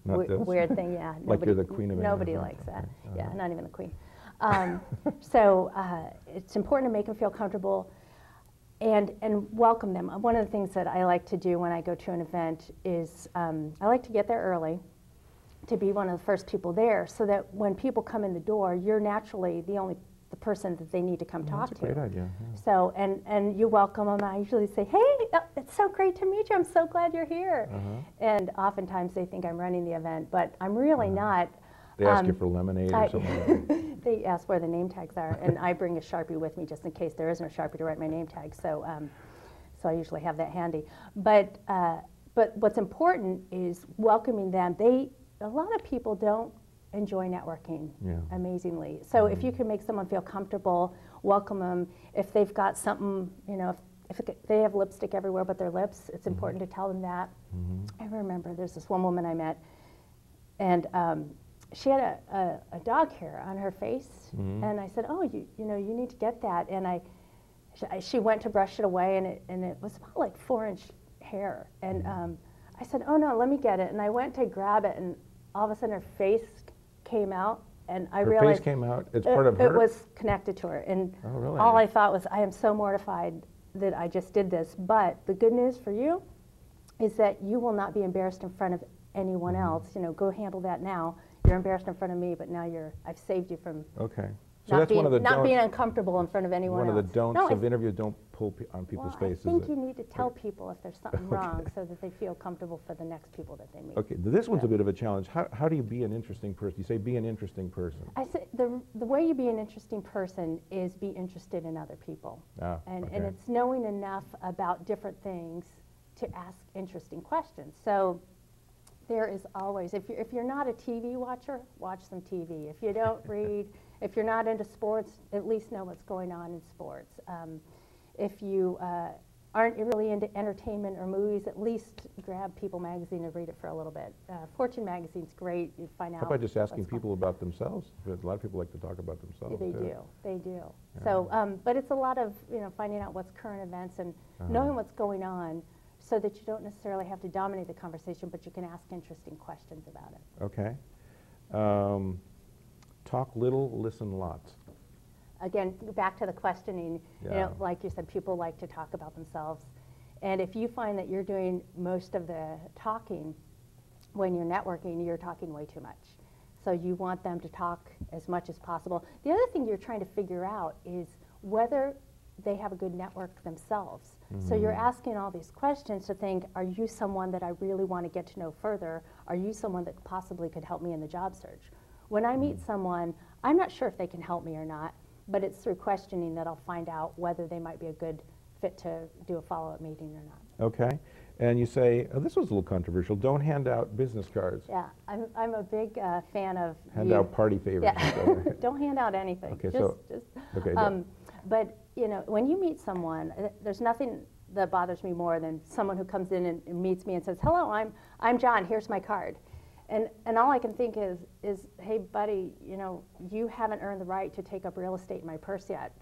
weird thing. Yeah, like you're the queen of nobody likes that. Yeah, not even the queen. So it's important to make them feel comfortable and welcome them. One of the things that I like to do when I go to an event is I like to get there early, to be one of the first people there, so that when people come in the door, you're naturally the person that they need to come talk to. That's a great idea. Yeah. So, and you welcome them. I usually say, hey, it's so great to meet you. I'm so glad you're here. And oftentimes they think I'm running the event, but I'm really not. They ask you for lemonade or something? They ask where the name tags are, and I bring a Sharpie with me just in case there isn't a Sharpie to write my name tag. So, so I usually have that handy. But what's important is welcoming them. A lot of people don't enjoy networking, amazingly. So if you can make someone feel comfortable, welcome them. If they've got something, you know, if they have lipstick everywhere but their lips, it's important to tell them that. I remember there's this one woman I met, and she had a dog hair on her face, and I said, oh, you know, you need to get that. And she went to brush it away, and it was about like 4-inch hair. And I said, oh no, let me get it. And I went to grab it, and all of a sudden her face came out, and I realized her face came out. It's part of her. It was connected to her, and really? all I thought was, I am so mortified that I just did this. But the good news for you is that you will not be embarrassed in front of anyone else. You know, go handle that now. You're embarrassed in front of me, but now I've saved you from. Okay. So that's one of the not being uncomfortable in front of anyone else. One of the don'ts of interviews: don't pull on people's faces. I think you need to tell people if there's something wrong, so that they feel comfortable for the next people that they meet. Okay, this one's a bit of a challenge. How do you be an interesting person? You say be an interesting person. I say the way you be an interesting person is be interested in other people, and it's knowing enough about different things to ask interesting questions. So there is always, if you're not a TV watcher, watch some TV. If you don't read, if you're not into sports, at least know what's going on in sports. If you aren't really into entertainment or movies, at least grab People magazine and read it for a little bit. Fortune magazine's great. You find out. How about just asking people about themselves? Because a lot of people like to talk about themselves. They do. They do. Yeah. So, but it's a lot of finding out what's current events and knowing what's going on, so that you don't necessarily have to dominate the conversation, but you can ask interesting questions about it. Okay. Talk little, listen lots. Again, back to the questioning, you know, like you said, people like to talk about themselves. And if you find that you're doing most of the talking when you're networking, you're talking way too much. So you want them to talk as much as possible. The other thing you're trying to figure out is whether they have a good network themselves. So you're asking all these questions to think, are you someone that I really want to get to know further? Are you someone that possibly could help me in the job search? When I meet someone, I'm not sure if they can help me or not, but it's through questioning that I'll find out whether they might be a good fit to do a follow-up meeting or not. Okay. And you say, this was a little controversial, don't hand out business cards. Yeah, I'm a big fan of hand out party favors. Yeah. Don't hand out anything. Okay, but you know, when you meet someone, there's nothing that bothers me more than someone who comes in and meets me and says, hello, I'm John, here's my card. And all I can think is, hey buddy, you know, you haven't earned the right to take up real estate in my purse yet.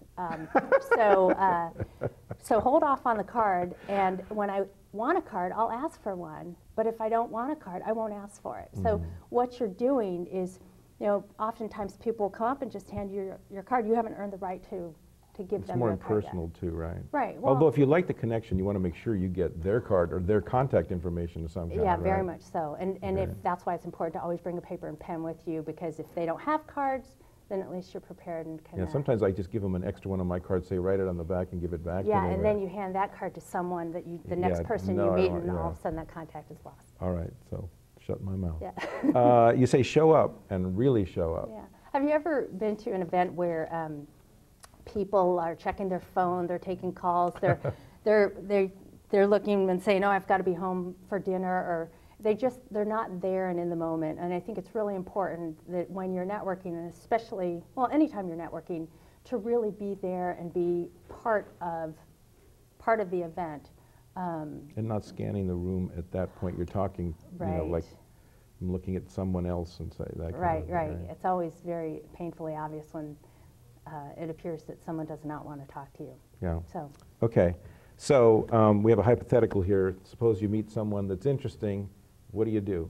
So hold off on the card, and when I want a card, I'll ask for one, but if I don't want a card, I won't ask for it. So what you're doing is, you know, oftentimes people will come up and just hand you your card. You haven't earned the right to give them your card. It's more impersonal too, right? Right. Well, although if you like the connection, you want to make sure you get their card or their contact information to some kind. Yeah, very much so. And if that's why it's important to always bring a paper and pen with you, because if they don't have cards, then at least you're prepared and can. Yeah, sometimes I just give them an extra one on my card, say write it on the back and give it back. Yeah, and then you hand that card to someone that the next person you meet, and all of a sudden that contact is lost. All right, so shut my mouth. Yeah. You say show up and really show up. Yeah. Have you ever been to an event where people are checking their phone, they're taking calls, they're looking and saying, oh, I've got to be home for dinner, or they're not there and in the moment. And I think it's really important that when you're networking, and especially, well, anytime you're networking, to really be there and be part of the event. And not scanning the room at that point. You're talking, you know, like I'm looking at someone else and say that. Right. It's always very painfully obvious when it appears that someone does not want to talk to you. Yeah. So. Okay. So we have a hypothetical here. Suppose you meet someone that's interesting, what do you do?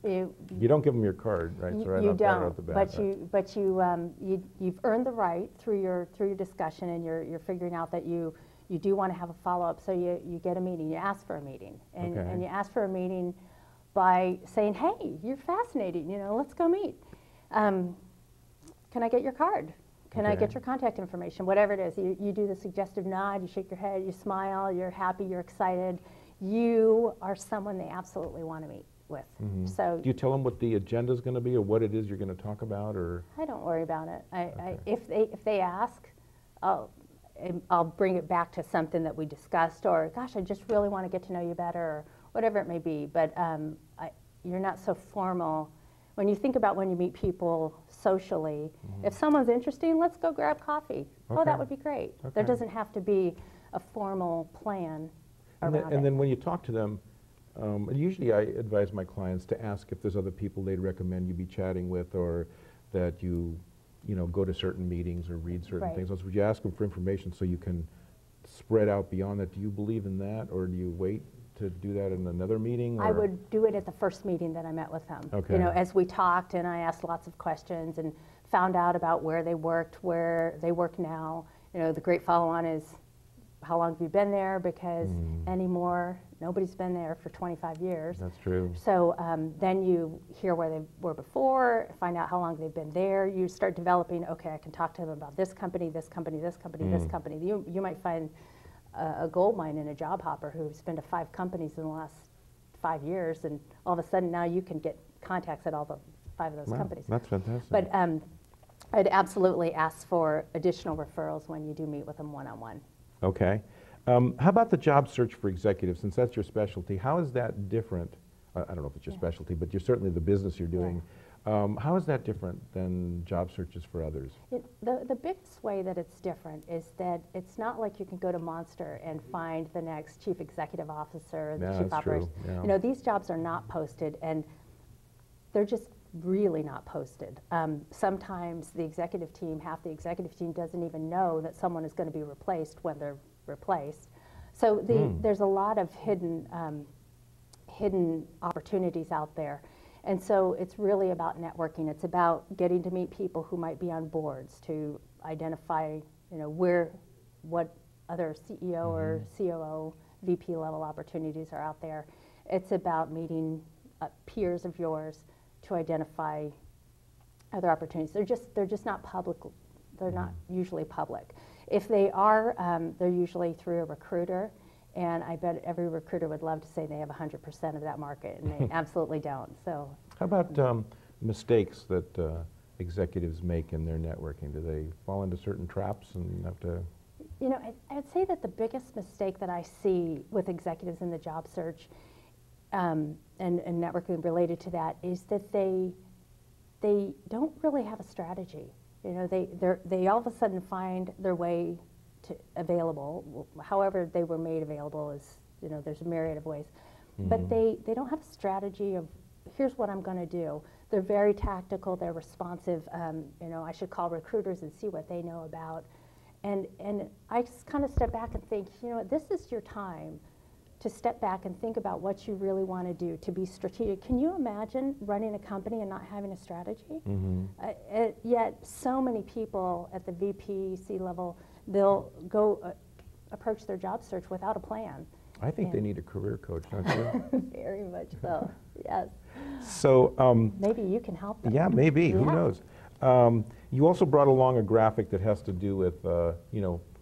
You don't give them your card, right? So right you out, right don't, out the bat, but you've earned the right through your discussion, and you're figuring out that you do want to have a follow-up, so you get a meeting, you ask for a meeting, and you ask for a meeting by saying, hey, you're fascinating, let's go meet. Can I get your card? Can I get your contact information? Whatever it is, you do the suggestive nod, you shake your head, you smile, you're happy, you're excited. You are someone they absolutely want to meet with. So, do you tell them what the agenda is going to be, or what it is you're going to talk about, or? I don't worry about it. If they ask, I'll bring it back to something that we discussed, or gosh, I just really want to get to know you better, or whatever it may be. But you're not so formal. When you think about when you meet people socially, if someone's interesting, let's go grab coffee. Oh, that would be great. There doesn't have to be a formal plan around it. And then when you talk to them, usually I advise my clients to ask if there's other people they'd recommend you be chatting with, or that you go to certain meetings or read certain things. Would you ask them for information so you can spread out beyond that? Do you believe in that, or do you wait to do that in another meeting? Or? I would do it at the first meeting that I met with them. As we talked, and I asked lots of questions and found out about where they worked, where they work now. The great follow-on is, how long have you been there? Because anymore, nobody's been there for 25 years. That's true. So then you hear where they were before, find out how long they've been there. You start developing, okay, I can talk to them about this company, this company, this company, this company. You might find a gold mine in a job hopper who's been to 5 companies in the last 5 years, and all of a sudden now you can get contacts at all the 5 of those companies. That's fantastic. But I'd absolutely ask for additional referrals when you do meet with them one-on-one. Okay. How about the job search for executives? Since that's your specialty, how is that different? I don't know if it's your specialty, but you're certainly the business you're doing. How is that different than job searches for others? The biggest way that it's different is that it's not like you can go to Monster and find the next chief executive officer, the chief operations. These jobs are not posted, and they're just really not posted. Sometimes the executive team, half the executive team doesn't even know that someone is going to be replaced when they're replaced. So there's a lot of hidden opportunities out there. And so it's really about networking. It's about getting to meet people who might be on boards, to identify, what other CEO or COO, VP level opportunities are out there. It's about meeting peers of yours to identify other opportunities. They're just not public. They're not usually public. If they are, they're usually through a recruiter. And I bet every recruiter would love to say they have 100% of that market, and they absolutely don't. So, how about mistakes that executives make in their networking? Do they fall into certain traps and have to? I'd say that the biggest mistake that I see with executives in the job search and networking related to that is that they don't really have a strategy. They all of a sudden find their way available, however they were made available is, there's a myriad of ways. But they don't have a strategy of, here's what I'm going to do. They're very tactical, they're responsive. I should call recruiters and see what they know about. And I just kind of step back and think, this is your time to step back and think about what you really want to do, to be strategic. Can you imagine running a company and not having a strategy? Yet so many people at the VP, C-level, they'll go approach their job search without a plan. I think they need a career coach, don't you? Very much so, yes. So maybe you can help them. Yeah, maybe, who knows? You also brought along a graphic that has to do with,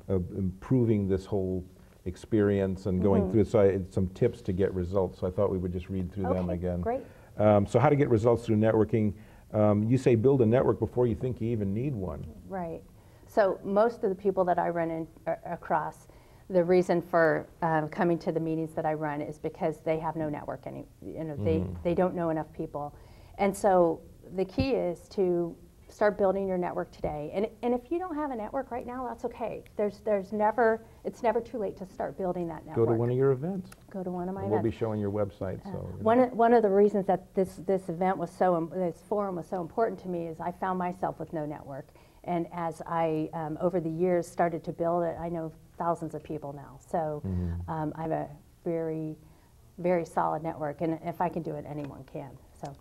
improving this whole experience and going through it. So I had some tips to get results, so I thought we would just read through them again. Great. So how to get results through networking. You say build a network before you think you even need one. Right. So most of the people that I run across, the reason for coming to the meetings that I run is because they have no network. They don't know enough people. And so the key is to start building your network today. And if you don't have a network right now, that's okay. It's never too late to start building that network. Go to one of your events. Go to one of my events. We'll be showing your website. So one of the reasons that this event was this forum was so important to me is I found myself with no network. And as I, over the years, started to build it, I know thousands of people now. So I have a very very solid network, and if I can do it, anyone can. So